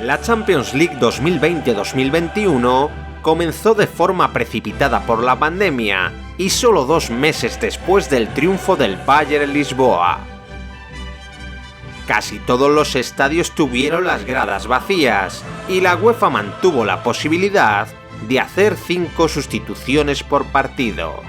La Champions League 2020-2021 comenzó de forma precipitada por la pandemia y solo 2 meses después del triunfo del Bayern en Lisboa. Casi todos los estadios tuvieron las gradas vacías y la UEFA mantuvo la posibilidad de hacer 5 sustituciones por partido.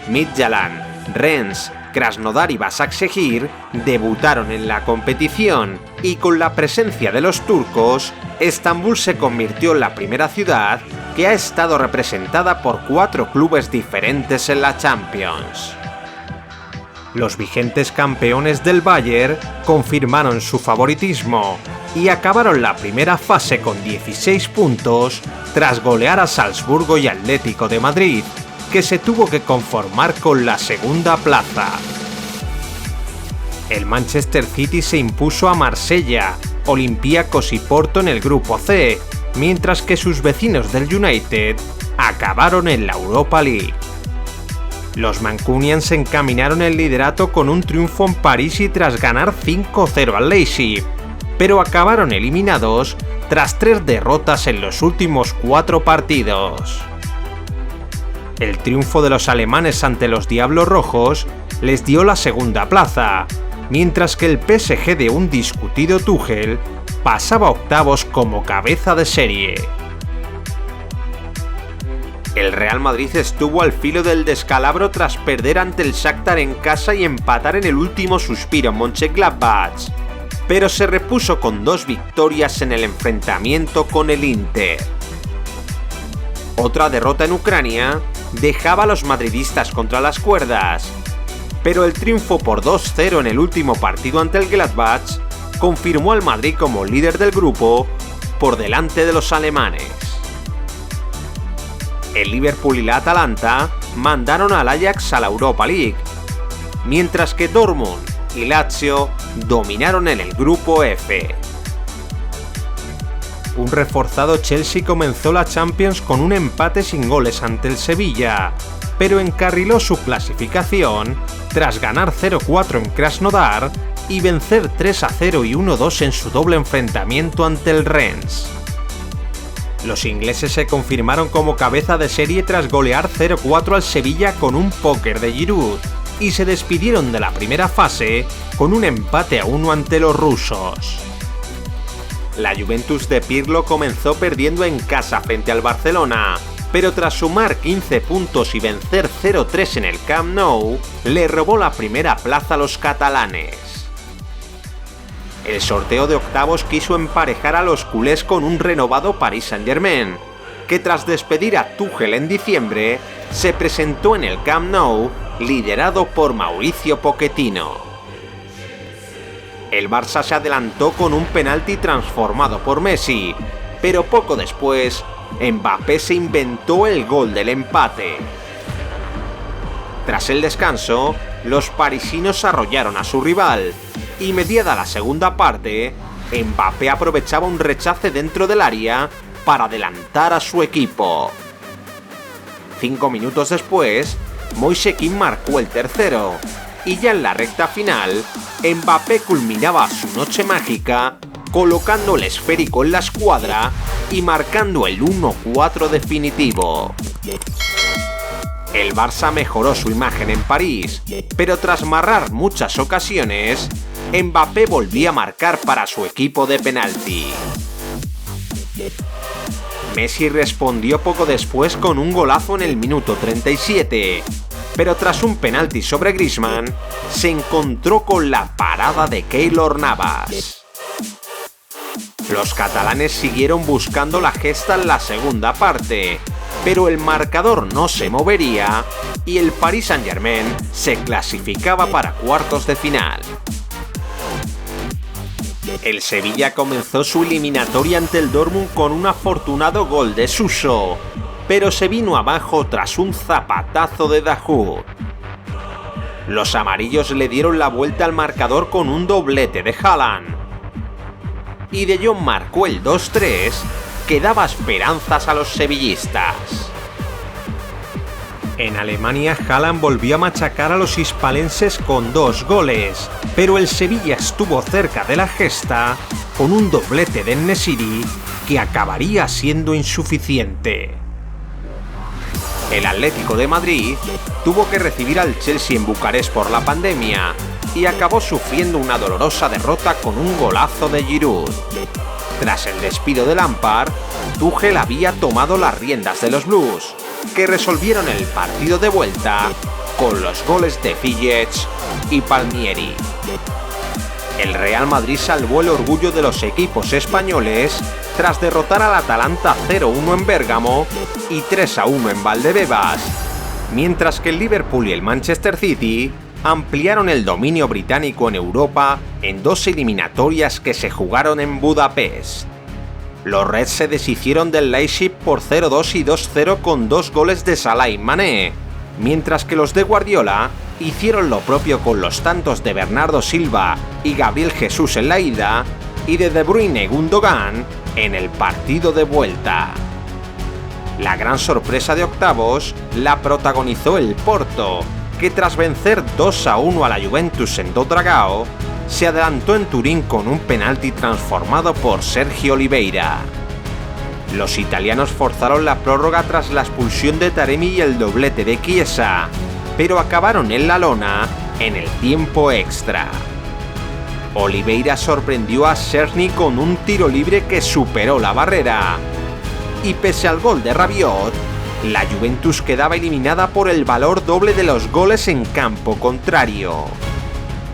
Midtjylland, Rennes, Krasnodar y Başakşehir debutaron en la competición y con la presencia de los turcos, Estambul se convirtió en la primera ciudad que ha estado representada por 4 clubes diferentes en la Champions. Los vigentes campeones del Bayern confirmaron su favoritismo y acabaron la primera fase con 16 puntos tras golear a Salzburgo y Atlético de Madrid, que se tuvo que conformar con la segunda plaza. El Manchester City se impuso a Marsella, Olympiacos y Porto en el grupo C, mientras que sus vecinos del United acabaron en la Europa League. Los Mancunians se encaminaron el liderato con un triunfo en París y tras ganar 5-0 al Leipzig, pero acabaron eliminados tras 3 derrotas en los últimos 4 partidos. El triunfo de los alemanes ante los Diablos Rojos les dio la segunda plaza, mientras que el PSG de un discutido Tuchel pasaba a octavos como cabeza de serie. El Real Madrid estuvo al filo del descalabro tras perder ante el Shakhtar en casa y empatar en el último suspiro en Mönchengladbach, pero se repuso con 2 victorias en el enfrentamiento con el Inter. Otra derrota en Ucrania dejaba a los madridistas contra las cuerdas, pero el triunfo por 2-0 en el último partido ante el Gladbach confirmó al Madrid como líder del grupo por delante de los alemanes. El Liverpool y la Atalanta mandaron al Ajax a la Europa League, mientras que Dortmund y Lazio dominaron en el grupo F. Un reforzado Chelsea comenzó la Champions con un empate sin goles ante el Sevilla, pero encarriló su clasificación tras ganar 0-4 en Krasnodar y vencer 3-0 y 1-2 en su doble enfrentamiento ante el Rennes. Los ingleses se confirmaron como cabeza de serie tras golear 0-4 al Sevilla con un póker de Giroud y se despidieron de la primera fase con un empate a 1 ante los rusos. La Juventus de Pirlo comenzó perdiendo en casa frente al Barcelona, pero tras sumar 15 puntos y vencer 0-3 en el Camp Nou, le robó la primera plaza a los catalanes. El sorteo de octavos quiso emparejar a los culés con un renovado Paris Saint-Germain, que tras despedir a Tuchel en diciembre, se presentó en el Camp Nou liderado por Mauricio Pochettino. El Barça se adelantó con un penalti transformado por Messi, pero poco después, Mbappé se inventó el gol del empate. Tras el descanso, los parisinos arrollaron a su rival, y mediada la segunda parte, Mbappé aprovechaba un rechace dentro del área para adelantar a su equipo. 5 minutos después, Moise Kean marcó el tercero, y ya en la recta final, Mbappé culminaba su noche mágica colocando el esférico en la escuadra y marcando el 1-4 definitivo. El Barça mejoró su imagen en París, pero tras marcar muchas ocasiones, Mbappé volvía a marcar para su equipo de penalti. Messi respondió poco después con un golazo en el minuto 37, pero tras un penalti sobre Griezmann, se encontró con la parada de Keylor Navas. Los catalanes siguieron buscando la gesta en la segunda parte, pero el marcador no se movería y el Paris Saint-Germain se clasificaba para cuartos de final. El Sevilla comenzó su eliminatoria ante el Dortmund con un afortunado gol de Suso, pero se vino abajo tras un zapatazo de Dahoud. Los amarillos le dieron la vuelta al marcador con un doblete de Haaland. Y De Jong marcó el 2-3, que daba esperanzas a los sevillistas. En Alemania, Haaland volvió a machacar a los hispalenses con 2 goles, pero el Sevilla estuvo cerca de la gesta con un doblete de En-Nesyri que acabaría siendo insuficiente. El Atlético de Madrid tuvo que recibir al Chelsea en Bucarest por la pandemia y acabó sufriendo una dolorosa derrota con un golazo de Giroud. Tras el despido de Lampard, Tuchel había tomado las riendas de los Blues, que resolvieron el partido de vuelta con los goles de Ziyech y Palmieri. El Real Madrid salvó el orgullo de los equipos españoles tras derrotar al Atalanta 0-1 en Bérgamo y 3-1 en Valdebebas, mientras que el Liverpool y el Manchester City ampliaron el dominio británico en Europa en dos eliminatorias que se jugaron en Budapest. Los Reds se deshicieron del Leipzig por 0-2 y 2-0 con 2 goles de Salah y Mané, mientras que los de Guardiola hicieron lo propio con los tantos de Bernardo Silva y Gabriel Jesús en la ida y de Bruyne y Gundogan en el partido de vuelta. La gran sorpresa de octavos la protagonizó el Porto, que tras vencer 2-1 a la Juventus en Do Dragao, se adelantó en Turín con un penalti transformado por Sergio Oliveira. Los italianos forzaron la prórroga tras la expulsión de Taremi y el doblete de Chiesa, pero acabaron en la lona en el tiempo extra. Oliveira sorprendió a Szczęsny con un tiro libre que superó la barrera. Y pese al gol de Rabiot, la Juventus quedaba eliminada por el valor doble de los goles en campo contrario.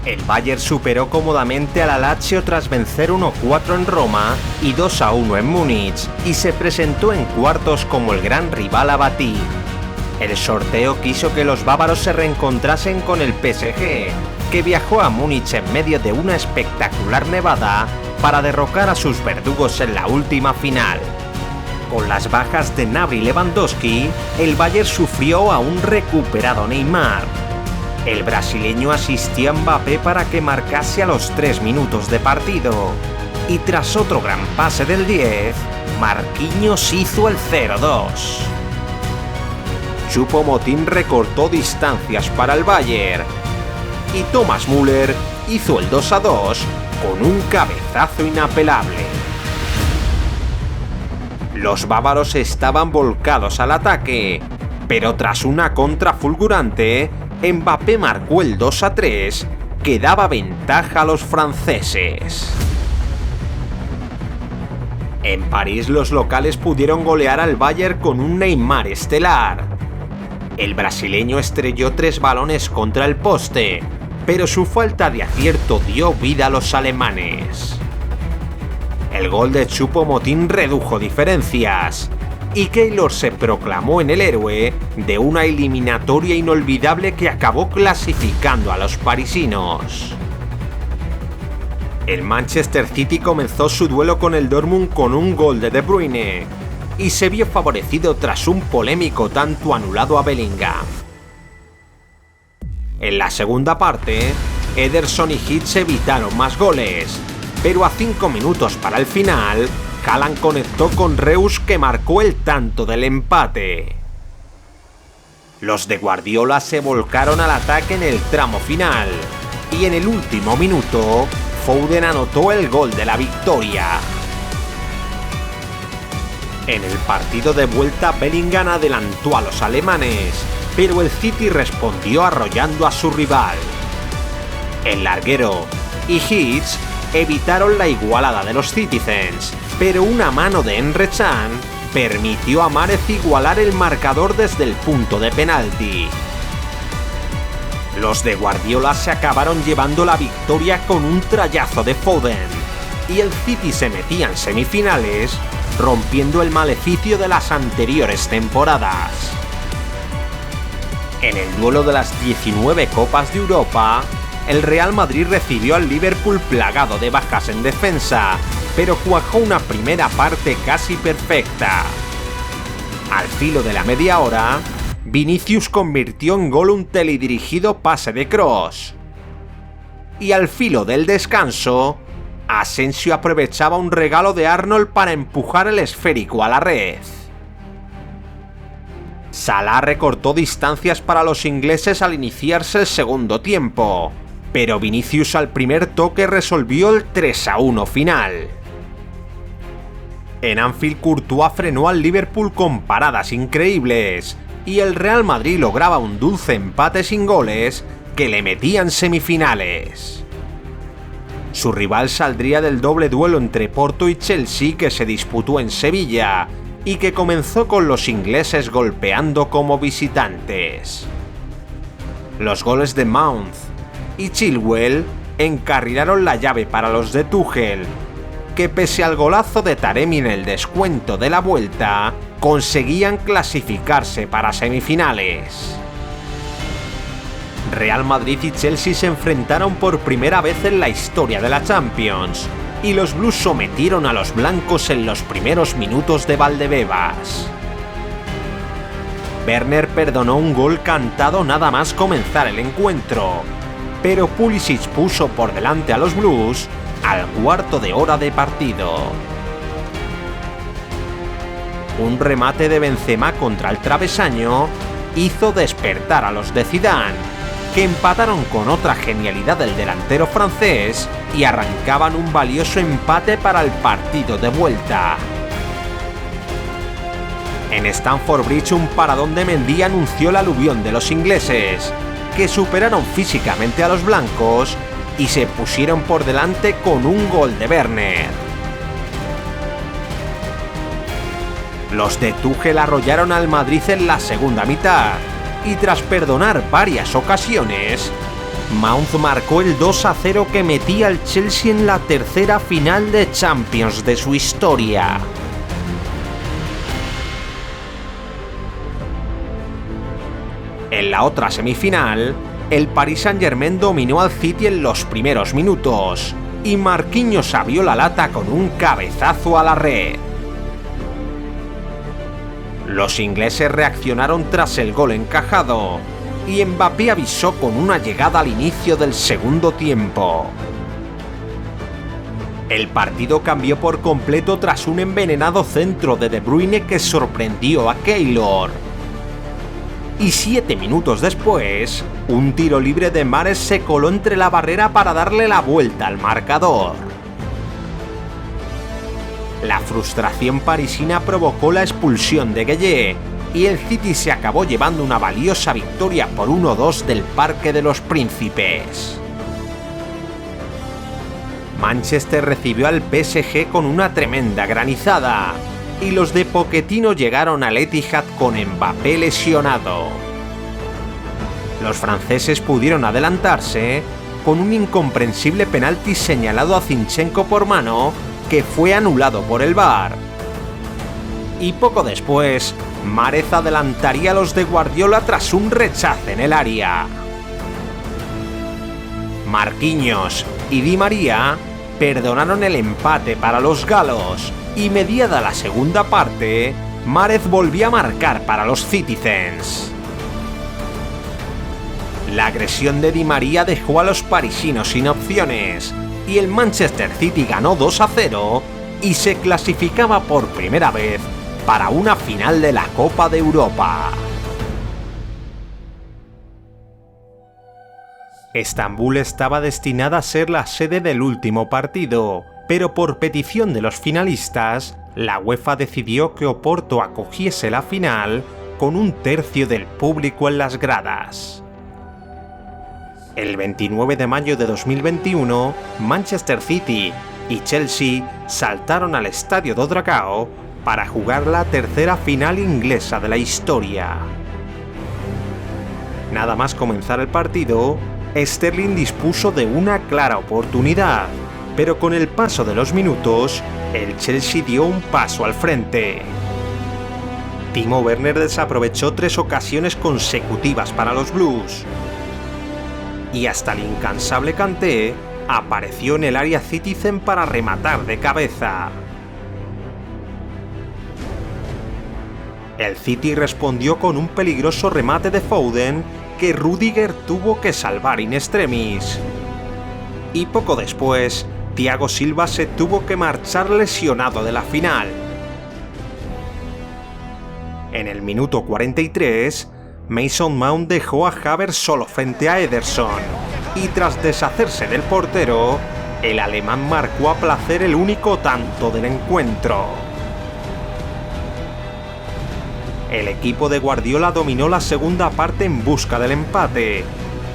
El Bayern superó cómodamente a la Lazio tras vencer 1-4 en Roma y 2-1 en Múnich, y se presentó en cuartos como el gran rival a batir. El sorteo quiso que los bávaros se reencontrasen con el PSG, que viajó a Múnich en medio de una espectacular nevada para derrocar a sus verdugos en la última final. Con las bajas de Gnabry y Lewandowski, el Bayern sufrió a un recuperado Neymar. El brasileño asistió a Mbappé para que marcase a los 3 minutos de partido, y tras otro gran pase del 10, Marquinhos hizo el 0-2. Choupo-Moting recortó distancias para el Bayern, y Thomas Müller hizo el 2-2 con un cabezazo inapelable. Los bávaros estaban volcados al ataque, pero tras una contra fulgurante, Mbappé marcó el 2-3, que daba ventaja a los franceses. En París los locales pudieron golear al Bayern con un Neymar estelar. El brasileño estrelló 3 balones contra el poste, pero su falta de acierto dio vida a los alemanes. El gol de Choupo-Moting redujo diferencias, y Keylor se proclamó en el héroe de una eliminatoria inolvidable que acabó clasificando a los parisinos. El Manchester City comenzó su duelo con el Dortmund con un gol de De Bruyne, y se vio favorecido tras un polémico tanto anulado a Bellingham. En la segunda parte, Ederson y Hitz evitaron más goles, pero a 5 minutos para el final, Haaland conectó con Reus, que marcó el tanto del empate. Los de Guardiola se volcaron al ataque en el tramo final, y en el último minuto, Foden anotó el gol de la victoria. En el partido de vuelta, Bellingham adelantó a los alemanes, pero el City respondió arrollando a su rival. El larguero y Hitz evitaron la igualada de los Citizens, pero una mano de Emre Can permitió a Mahrez igualar el marcador desde el punto de penalti. Los de Guardiola se acabaron llevando la victoria con un trayazo de Foden, y el City se metía en semifinales, rompiendo el maleficio de las anteriores temporadas. En el duelo de las 19 Copas de Europa, el Real Madrid recibió al Liverpool plagado de bajas en defensa, pero cuajó una primera parte casi perfecta. Al filo de la media hora, Vinicius convirtió en gol un teledirigido pase de Kroos. Y al filo del descanso, Asensio aprovechaba un regalo de Arnold para empujar el esférico a la red. Salah recortó distancias para los ingleses al iniciarse el segundo tiempo, pero Vinicius al primer toque resolvió el 3-1 final. En Anfield, Courtois frenó al Liverpool con paradas increíbles, y el Real Madrid lograba un dulce empate sin goles que le metían semifinales. Su rival saldría del doble duelo entre Porto y Chelsea que se disputó en Sevilla, y que comenzó con los ingleses golpeando como visitantes. Los goles de Mount y Chilwell encarrilaron la llave para los de Tuchel, que pese al golazo de Taremi en el descuento de la vuelta, conseguían clasificarse para semifinales. Real Madrid y Chelsea se enfrentaron por primera vez en la historia de la Champions, y los Blues sometieron a los blancos en los primeros minutos de Valdebebas. Werner perdonó un gol cantado nada más comenzar el encuentro, pero Pulisic puso por delante a los Blues al cuarto de hora de partido. Un remate de Benzema contra el travesaño hizo despertar a los de Zidane, que empataron con otra genialidad del delantero francés y arrancaban un valioso empate para el partido de vuelta. En Stamford Bridge, un paradón de Mendy anunció la aluvión de los ingleses, que superaron físicamente a los blancos y se pusieron por delante con un gol de Werner. Los de Tuchel arrollaron al Madrid en la segunda mitad, y tras perdonar varias ocasiones, Mount marcó el 2-0 que metía al Chelsea en la tercera final de Champions de su historia. En la otra semifinal, el Paris Saint-Germain dominó al City en los primeros minutos, y Marquinhos abrió la lata con un cabezazo a la red. Los ingleses reaccionaron tras el gol encajado, y Mbappé avisó con una llegada al inicio del segundo tiempo. El partido cambió por completo tras un envenenado centro de De Bruyne que sorprendió a Keylor. Y 7 minutos después, un tiro libre de Mahrez se coló entre la barrera para darle la vuelta al marcador. La frustración parisina provocó la expulsión de Gueye, y el City se acabó llevando una valiosa victoria por 1-2 del Parque de los Príncipes. Manchester recibió al PSG con una tremenda granizada, y los de Pochettino llegaron al Etihad con Mbappé lesionado. Los franceses pudieron adelantarse con un incomprensible penalti señalado a Zinchenko por mano que fue anulado por el VAR. Y poco después, Mahrez adelantaría a los de Guardiola tras un rechace en el área. Marquinhos y Di María perdonaron el empate para los galos, y mediada la segunda parte, Mahrez volvió a marcar para los Citizens. La agresión de Di María dejó a los parisinos sin opciones, y el Manchester City ganó 2-0 y se clasificaba por primera vez para una final de la Copa de Europa. Estambul estaba destinada a ser la sede del último partido, pero por petición de los finalistas, la UEFA decidió que Oporto acogiese la final con un tercio del público en las gradas. El 29 de mayo de 2021, Manchester City y Chelsea saltaron al estadio do Dragao para jugar la tercera final inglesa de la historia. Nada más comenzar el partido, Sterling dispuso de una clara oportunidad, pero con el paso de los minutos, el Chelsea dio un paso al frente. Timo Werner desaprovechó 3 ocasiones consecutivas para los Blues, y hasta el incansable Kanté apareció en el área Citizen para rematar de cabeza. El City respondió con un peligroso remate de Foden que Rudiger tuvo que salvar in extremis. Y poco después, Thiago Silva se tuvo que marchar lesionado de la final. En el minuto 43, Mason Mount dejó a Havertz solo frente a Ederson, y tras deshacerse del portero, el alemán marcó a placer el único tanto del encuentro. El equipo de Guardiola dominó la segunda parte en busca del empate,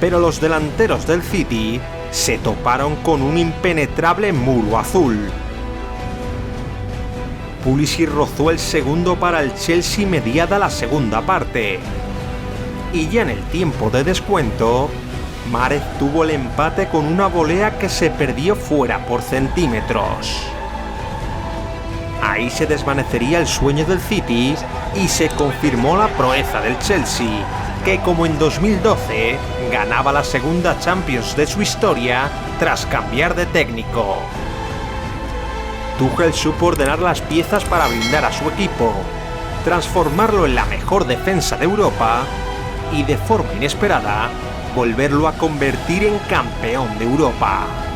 pero los delanteros del City se toparon con un impenetrable muro azul. Pulisic rozó el segundo para el Chelsea mediada la segunda parte. Y ya en el tiempo de descuento, Mahrez tuvo el empate con una volea que se perdió fuera por centímetros. Ahí se desvanecería el sueño del City y se confirmó la proeza del Chelsea, que como en 2012 ganaba la segunda Champions de su historia tras cambiar de técnico. Tuchel supo ordenar las piezas para blindar a su equipo, transformarlo en la mejor defensa de Europa y de forma inesperada volverlo a convertir en campeón de Europa.